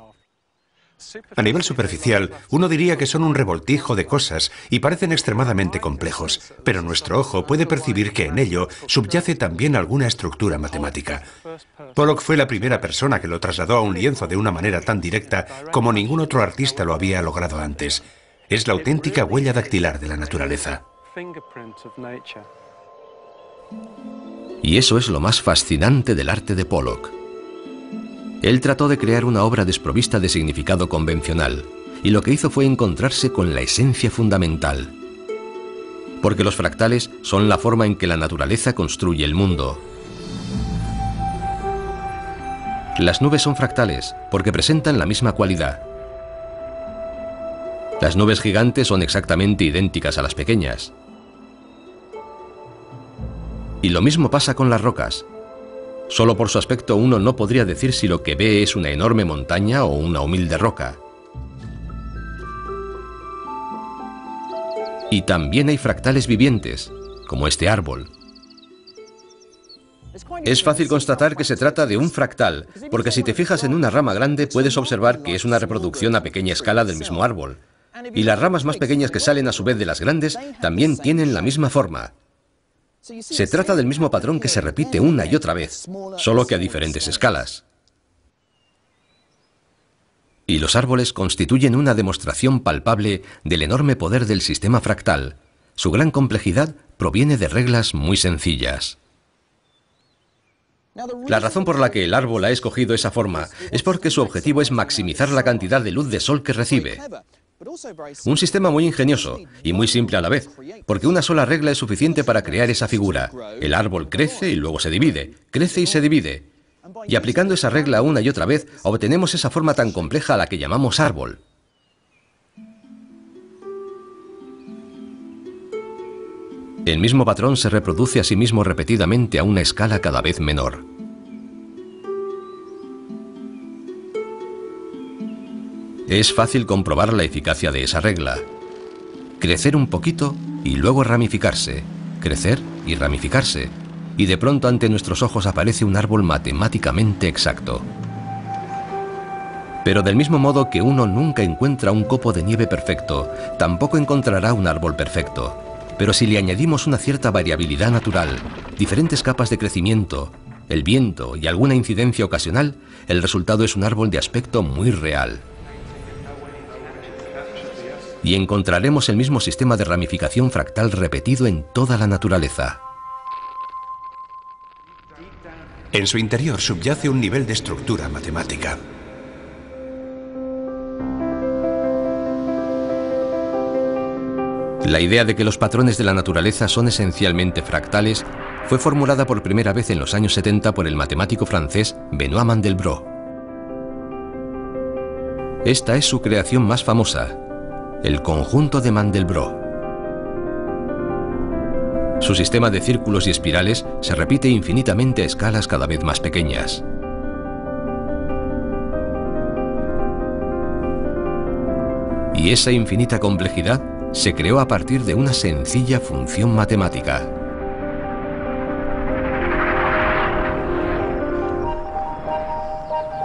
A nivel superficial, uno diría que son un revoltijo de cosas y parecen extremadamente complejos, pero nuestro ojo puede percibir que en ello subyace también alguna estructura matemática. Pollock fue la primera persona que lo trasladó a un lienzo de una manera tan directa como ningún otro artista lo había logrado antes. Es la auténtica huella dactilar de la naturaleza. Y eso es lo más fascinante del arte de Pollock. Él trató de crear una obra desprovista de significado convencional, y lo que hizo fue encontrarse con la esencia fundamental. Porque los fractales son la forma en que la naturaleza construye el mundo. Las nubes son fractales porque presentan la misma cualidad. Las nubes gigantes son exactamente idénticas a las pequeñas. Y lo mismo pasa con las rocas. Solo por su aspecto uno no podría decir si lo que ve es una enorme montaña o una humilde roca. Y también hay fractales vivientes, como este árbol. Es fácil constatar que se trata de un fractal, porque si te fijas en una rama grande puedes observar que es una reproducción a pequeña escala del mismo árbol. Y las ramas más pequeñas que salen a su vez de las grandes también tienen la misma forma. Se trata del mismo patrón que se repite una y otra vez, solo que a diferentes escalas. Y los árboles constituyen una demostración palpable del enorme poder del sistema fractal. Su gran complejidad proviene de reglas muy sencillas. La razón por la que el árbol ha escogido esa forma es porque su objetivo es maximizar la cantidad de luz de sol que recibe. Un sistema muy ingenioso y muy simple a la vez, porque una sola regla es suficiente para crear esa figura. El árbol crece y luego se divide, crece y se divide. Y aplicando esa regla una y otra vez, obtenemos esa forma tan compleja a la que llamamos árbol. El mismo patrón se reproduce a sí mismo repetidamente a una escala cada vez menor. Es fácil comprobar la eficacia de esa regla. Crecer un poquito y luego ramificarse. Crecer y ramificarse. Y de pronto ante nuestros ojos aparece un árbol matemáticamente exacto. Pero del mismo modo que uno nunca encuentra un copo de nieve perfecto, tampoco encontrará un árbol perfecto. Pero si le añadimos una cierta variabilidad natural, diferentes capas de crecimiento, el viento y alguna incidencia ocasional, el resultado es un árbol de aspecto muy real. Y encontraremos el mismo sistema de ramificación fractal repetido en toda la naturaleza. En su interior subyace un nivel de estructura matemática. La idea de que los patrones de la naturaleza son esencialmente fractales fue formulada por primera vez en los años 70 por el matemático francés Benoît Mandelbrot. Esta es su creación más famosa, el conjunto de Mandelbrot. Su sistema de círculos y espirales se repite infinitamente a escalas cada vez más pequeñas. Y esa infinita complejidad se creó a partir de una sencilla función matemática.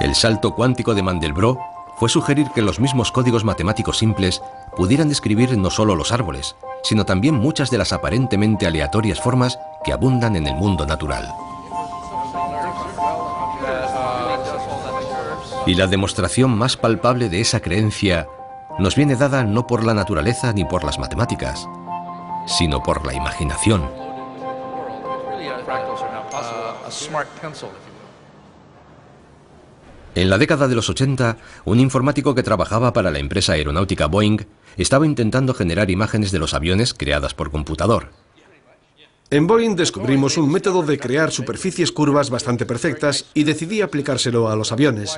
El salto cuántico de Mandelbrot fue sugerir que los mismos códigos matemáticos simples pudieran describir no solo los árboles, sino también muchas de las aparentemente aleatorias formas que abundan en el mundo natural. Y la demostración más palpable de esa creencia nos viene dada no por la naturaleza ni por las matemáticas, sino por la imaginación. En la década de los 80, un informático que trabajaba para la empresa aeronáutica Boeing estaba intentando generar imágenes de los aviones creadas por computador. En Boeing descubrimos un método de crear superficies curvas bastante perfectas y decidí aplicárselo a los aviones.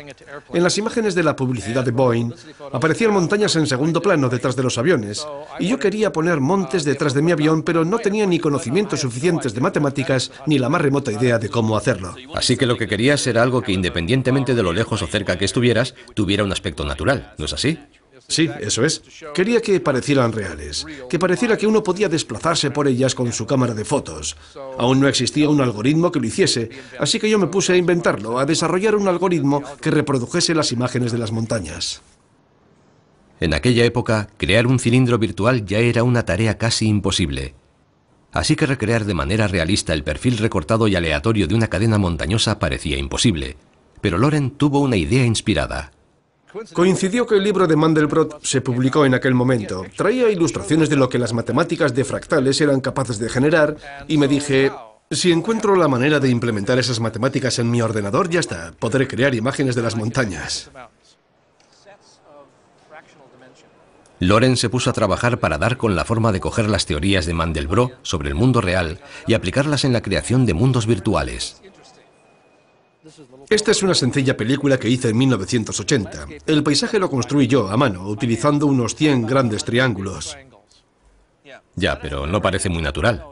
En las imágenes de la publicidad de Boeing aparecían montañas en segundo plano detrás de los aviones, y yo quería poner montes detrás de mi avión, pero no tenía ni conocimientos suficientes de matemáticas ni la más remota idea de cómo hacerlo. Así que lo que querías era algo que, independientemente de lo lejos o cerca que estuvieras, tuviera un aspecto natural, ¿no es así? Sí, eso es. Quería que parecieran reales, que pareciera que uno podía desplazarse por ellas con su cámara de fotos. Aún no existía un algoritmo que lo hiciese, así que yo me puse a inventarlo, a desarrollar un algoritmo que reprodujese las imágenes de las montañas. En aquella época, crear un cilindro virtual ya era una tarea casi imposible. Así que recrear de manera realista el perfil recortado y aleatorio de una cadena montañosa parecía imposible. Pero Loren tuvo una idea inspirada. Coincidió que el libro de Mandelbrot se publicó en aquel momento. Traía ilustraciones de lo que las matemáticas de fractales eran capaces de generar y me dije, si encuentro la manera de implementar esas matemáticas en mi ordenador, ya está, podré crear imágenes de las montañas. Loren se puso a trabajar para dar con la forma de coger las teorías de Mandelbrot sobre el mundo real y aplicarlas en la creación de mundos virtuales. Esta es una sencilla película que hice en 1980. El paisaje lo construí yo, a mano, utilizando unos 100 grandes triángulos. Ya, pero no parece muy natural.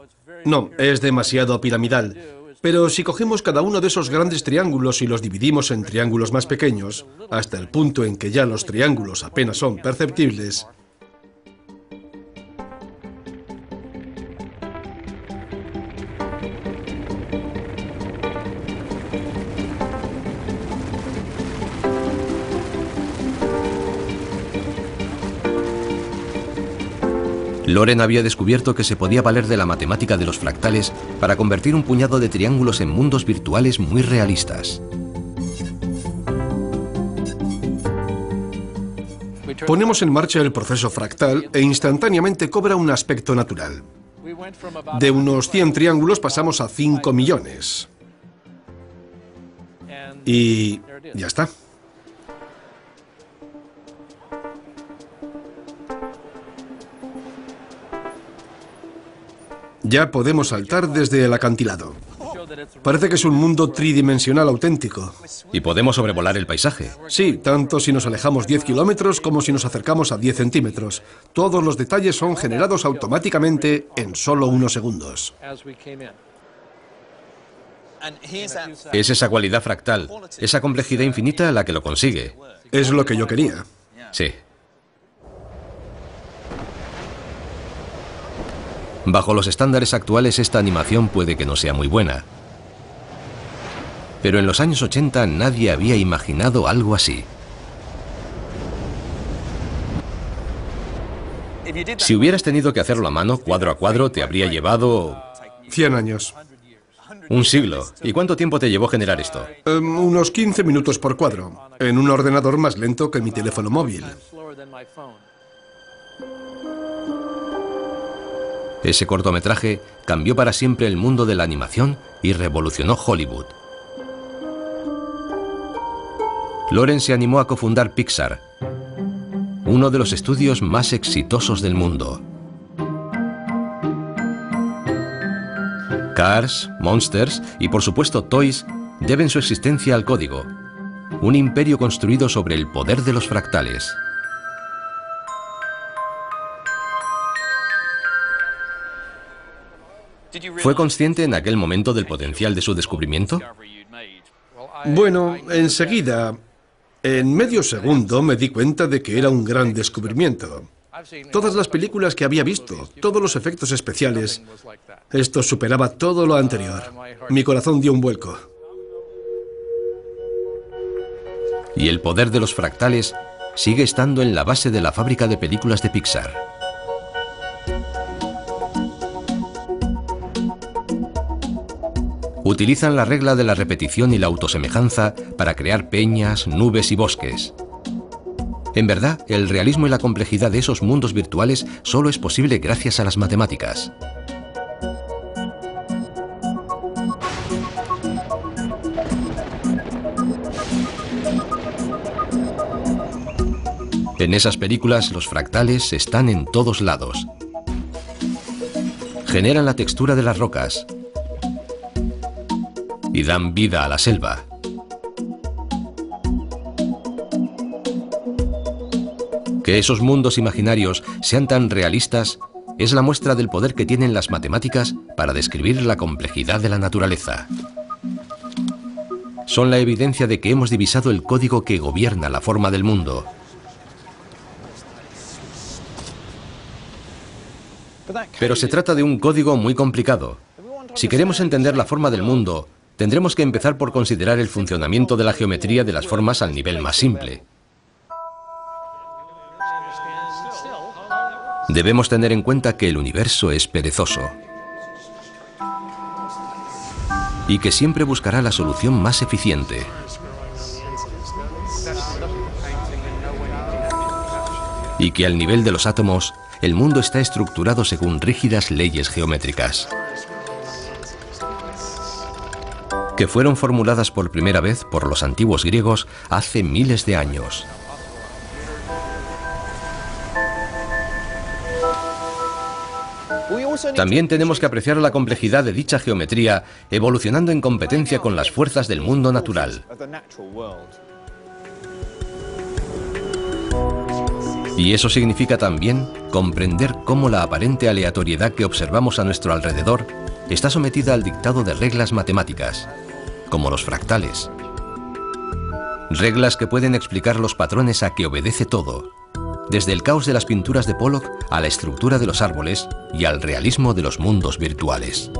No, es demasiado piramidal. Pero si cogemos cada uno de esos grandes triángulos y los dividimos en triángulos más pequeños, hasta el punto en que ya los triángulos apenas son perceptibles, Loren había descubierto que se podía valer de la matemática de los fractales para convertir un puñado de triángulos en mundos virtuales muy realistas. ponemos en marcha el proceso fractal e instantáneamente cobra un aspecto natural. De unos 100 triángulos pasamos a 5 millones. Y ya está. Ya podemos saltar desde el acantilado. Parece que es un mundo tridimensional auténtico. Y podemos sobrevolar el paisaje. Sí, tanto si nos alejamos 10 kilómetros como si nos acercamos a 10 centímetros. Todos los detalles son generados automáticamente en solo unos segundos. Es esa cualidad fractal, esa complejidad infinita la que lo consigue. Es lo que yo quería. Sí. Bajo los estándares actuales, esta animación puede que no sea muy buena. Pero en los años 80 nadie había imaginado algo así. Si hubieras tenido que hacerlo a mano, cuadro a cuadro, te habría llevado 100 años. un siglo. ¿Y cuánto tiempo te llevó generar esto? Unos 15 minutos por cuadro, en un ordenador más lento que mi teléfono móvil. Ese cortometraje cambió para siempre el mundo de la animación y revolucionó Hollywood. Loren se animó a cofundar Pixar, uno de los estudios más exitosos del mundo. Cars, Monsters y por supuesto Toys deben su existencia al código, un imperio construido sobre el poder de los fractales. ¿Fue consciente en aquel momento del potencial de su descubrimiento? Bueno, enseguida, en medio segundo, me di cuenta de que era un gran descubrimiento. Todas las películas que había visto, todos los efectos especiales, esto superaba todo lo anterior. Mi corazón dio un vuelco. Y el poder de los fractales sigue estando en la base de la fábrica de películas de Pixar. Utilizan la regla de la repetición y la autosemejanza para crear peñas, nubes y bosques. En verdad, el realismo y la complejidad de esos mundos virtuales solo es posible gracias a las matemáticas. En esas películas, los fractales están en todos lados. Generan la textura de las rocas y dan vida a la selva. Que esos mundos imaginarios sean tan realistas es la muestra del poder que tienen las matemáticas para describir la complejidad de la naturaleza. Son la evidencia de que hemos divisado el código que gobierna la forma del mundo. Pero se trata de un código muy complicado. Si queremos entender la forma del mundo, tendremos que empezar por considerar el funcionamiento de la geometría de las formas al nivel más simple. Debemos tener en cuenta que el universo es perezoso y que siempre buscará la solución más eficiente. Y que al nivel de los átomos, el mundo está estructurado según rígidas leyes geométricas, que fueron formuladas por primera vez por los antiguos griegos hace miles de años. También tenemos que apreciar la complejidad de dicha geometría evolucionando en competencia con las fuerzas del mundo natural. Y eso significa también comprender cómo la aparente aleatoriedad que observamos a nuestro alrededor está sometida al dictado de reglas matemáticas, como los fractales. Reglas que pueden explicar los patrones a que obedece todo, desde el caos de las pinturas de Pollock a la estructura de los árboles y al realismo de los mundos virtuales.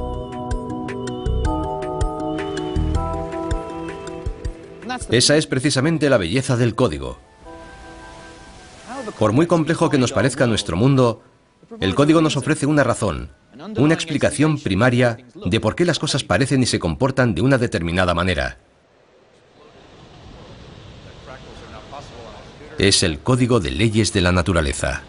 Esa es precisamente la belleza del código. Por muy complejo que nos parezca nuestro mundo, el código nos ofrece una razón, una explicación primaria de por qué las cosas parecen y se comportan de una determinada manera. Es el código de leyes de la naturaleza.